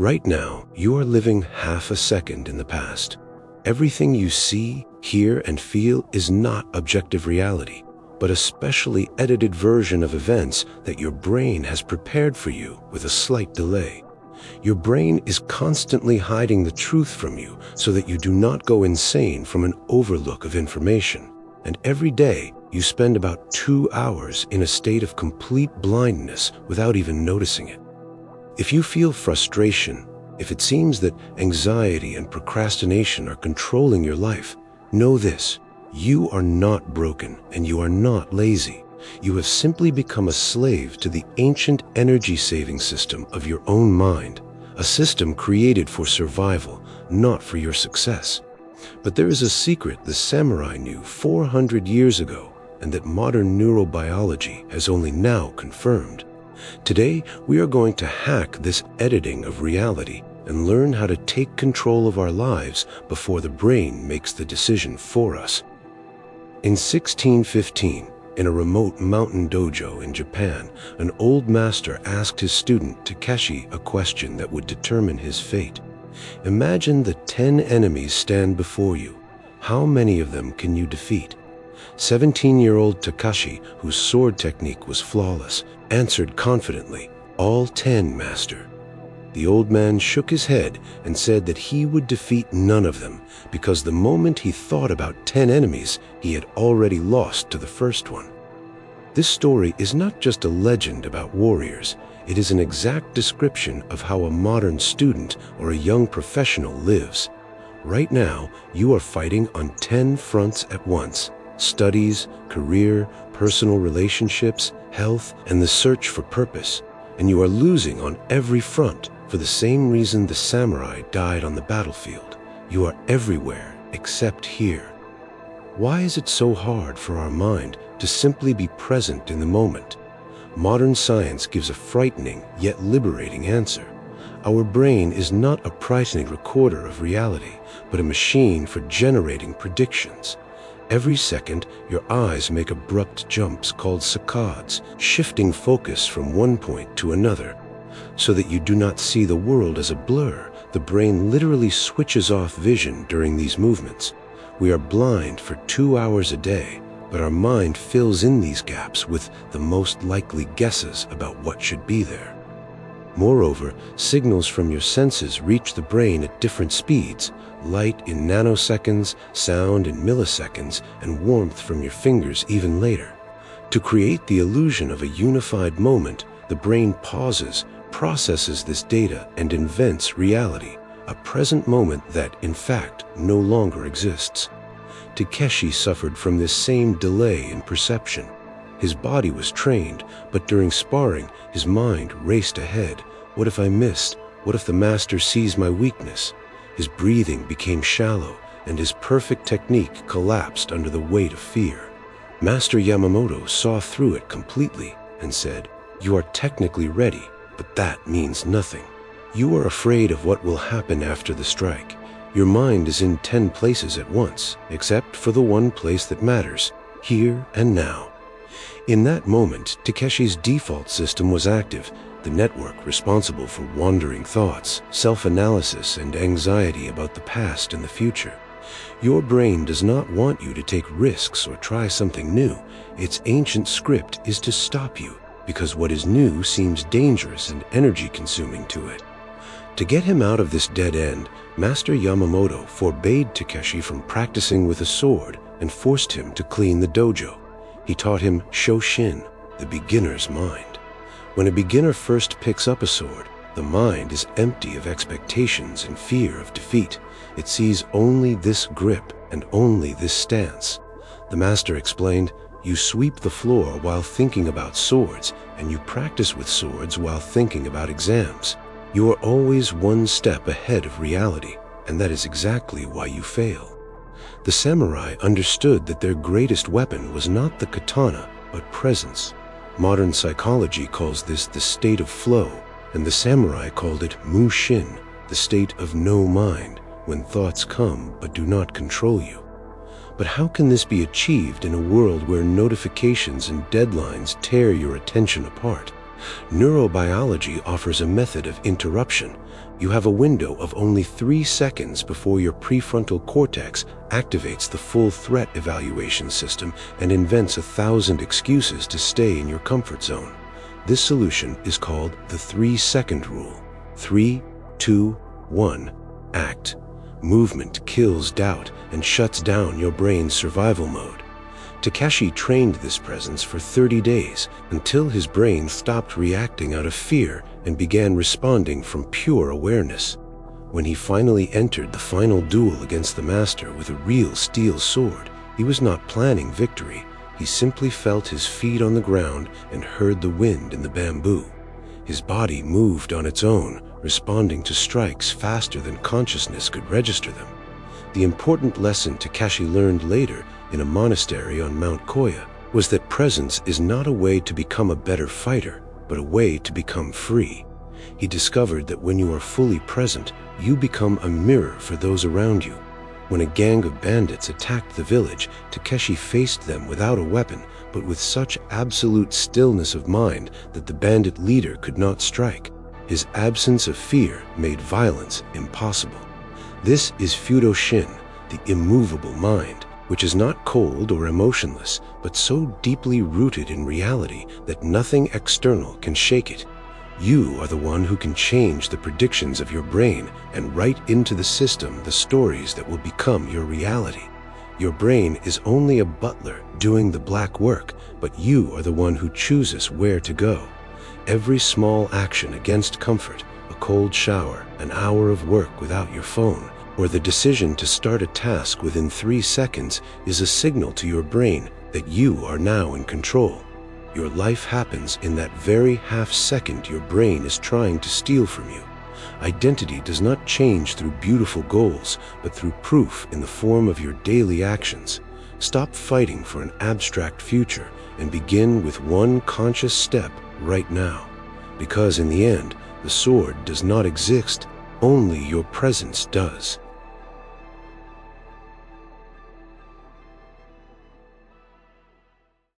Right now, you are living half a second in the past. Everything you see, hear, and feel is not objective reality, but a specially edited version of events that your brain has prepared for you with a slight delay. Your brain is constantly hiding the truth from you so that you do not go insane from an overlook of information. And every day, you spend about 2 hours in a state of complete blindness without even noticing it. If you feel frustration, if it seems that anxiety and procrastination are controlling your life, know this: you are not broken and you are not lazy. You have simply become a slave to the ancient energy-saving system of your own mind, a system created for survival, not for your success. But there is a secret the samurai knew 400 years ago, and that modern neurobiology has only now confirmed. Today, we are going to hack this editing of reality and learn how to take control of our lives before the brain makes the decision for us. In 1615, in a remote mountain dojo in Japan, an old master asked his student Takeshi a question that would determine his fate. Imagine that 10 enemies stand before you. How many of them can you defeat? 17-year-old Takeshi, whose sword technique was flawless, answered confidently, "All 10, master." The old man shook his head and said that he would defeat none of them, because the moment he thought about 10 enemies, he had already lost to the first one. This story is not just a legend about warriors. It is an exact description of how a modern student or a young professional lives. Right now, you are fighting on 10 fronts at once: studies, career, personal relationships, health, and the search for purpose. And you are losing on every front for the same reason the samurai died on the battlefield. You are everywhere except here. Why is it so hard for our mind to simply be present in the moment? Modern science gives a frightening yet liberating answer. Our brain is not a frightening recorder of reality, but a machine for generating predictions. Every second, your eyes make abrupt jumps called saccades, shifting focus from one point to another. So that you do not see the world as a blur, the brain literally switches off vision during these movements. We are blind for 2 hours a day, but our mind fills in these gaps with the most likely guesses about what should be there. Moreover, signals from your senses reach the brain at different speeds: light in nanoseconds, sound in milliseconds, and warmth from your fingers even later. To create the illusion of a unified moment, the brain pauses, processes this data, and invents reality, a present moment that, in fact, no longer exists. Takeshi suffered from this same delay in perception. His body was trained, but during sparring, his mind raced ahead. What if I missed? What if the master sees my weakness? His breathing became shallow, and his perfect technique collapsed under the weight of fear. Master Yamamoto saw through it completely and said, "You are technically ready, but that means nothing. You are afraid of what will happen after the strike. Your mind is in 10 places at once, except for the one place that matters, here and now." In that moment, Takeshi's default system was active, the network responsible for wandering thoughts, self-analysis, and anxiety about the past and the future. Your brain does not want you to take risks or try something new. Its ancient script is to stop you, because what is new seems dangerous and energy-consuming to it. To get him out of this dead end, Master Yamamoto forbade Takeshi from practicing with a sword and forced him to clean the dojo. He taught him Shoshin, the beginner's mind. When a beginner first picks up a sword, the mind is empty of expectations and fear of defeat. It sees only this grip and only this stance. The master explained, "You sweep the floor while thinking about swords, and you practice with swords while thinking about exams. You are always one step ahead of reality, and that is exactly why you fail." The samurai understood that their greatest weapon was not the katana, but presence. Modern psychology calls this the state of flow, and the samurai called it Mushin, the state of no mind, when thoughts come but do not control you. But how can this be achieved in a world where notifications and deadlines tear your attention apart? Neurobiology offers a method of interruption. You have a window of only 3 seconds before your prefrontal cortex activates the full threat evaluation system and invents 1,000 excuses to stay in your comfort zone. This solution is called the 3-second rule. 3, 2, 1, act. Movement kills doubt and shuts down your brain's survival mode. Takeshi trained this presence for 30 days until his brain stopped reacting out of fear and began responding from pure awareness. When he finally entered the final duel against the master with a real steel sword, he was not planning victory. He simply felt his feet on the ground and heard the wind in the bamboo. His body moved on its own, responding to strikes faster than consciousness could register them. The important lesson Takeshi learned later in a monastery on Mount Koya was that presence is not a way to become a better fighter, but a way to become free. He discovered that when you are fully present, you become a mirror for those around you. When a gang of bandits attacked the village, Takeshi faced them without a weapon, but with such absolute stillness of mind that the bandit leader could not strike. His absence of fear made violence impossible. This is Fudoshin, the immovable mind, which is not cold or emotionless, but so deeply rooted in reality that nothing external can shake it. You are the one who can change the predictions of your brain and write into the system the stories that will become your reality. Your brain is only a butler doing the black work, but you are the one who chooses where to go. Every small action against comfort, a cold shower, an hour of work without your phone, or the decision to start a task within 3 seconds is a signal to your brain that you are now in control. Your life happens in that very half-second your brain is trying to steal from you. Identity does not change through beautiful goals, but through proof in the form of your daily actions. Stop fighting for an abstract future and begin with one conscious step right now. Because in the end, the sword does not exist, only your presence does.